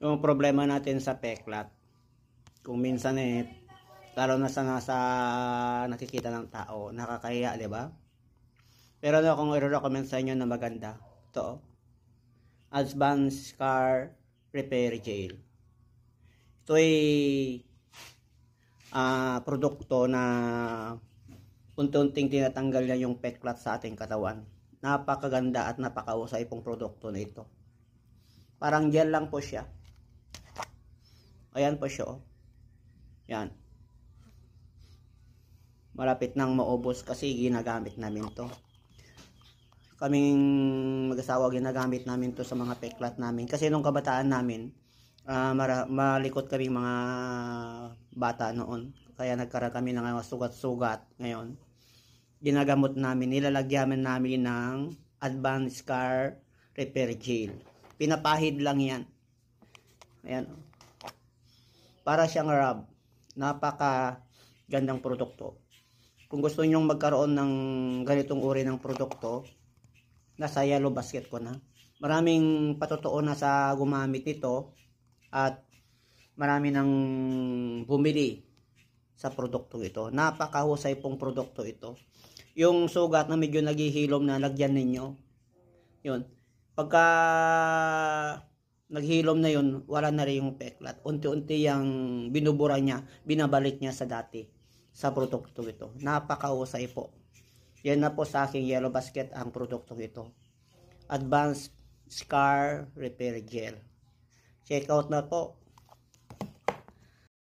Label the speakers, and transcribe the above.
Speaker 1: Yung problema natin sa peklat, kung minsan lalo na sa nasa nakikita ng tao, nakakahiya, di ba? Pero ano kung i-recommend sa inyo na maganda, ito, Advanced Scar Repair Gel. Ito ay produkto na unti-unting tinatanggal niya yung peklat sa ating katawan. Napakaganda at napakausay pong produkto na ito. Parang gel lang po siya. Ayan po siya, oh. Yan. Malapit nang maubos kasi ginagamit namin to. Kaming mag-asawa ginagamit namin to sa mga peklat namin. Kasi nung kabataan namin, malikot kaming mga bata noon. Kaya nagkaroon kami ng mga sugat-sugat. Ngayon, ginagamot namin, nilalagyan namin ng Advanced Scar Repair Gel. Pinapahid lang yan. Ayan. Para siyang rub. Napaka gandang produkto. Kung gusto niyo magkaroon ng ganitong uri ng produkto, nasa yellow basket ko na. Maraming patotoo na sa gumamit nito at marami nang bumili sa produktong ito. Napakahusay pong produkto ito. Yung sugat na medyo naghihilom na, lagyan ninyo. Yun. Pagka naghilom na yun, wala na rin yung peklat. Unti-unti yung binubura niya, binabalik niya sa dati sa produkto ito. Napakahusay po. Yan na po sa aking yellow basket ang produkto ito. Advanced Scar Repair Gel. Check out na po.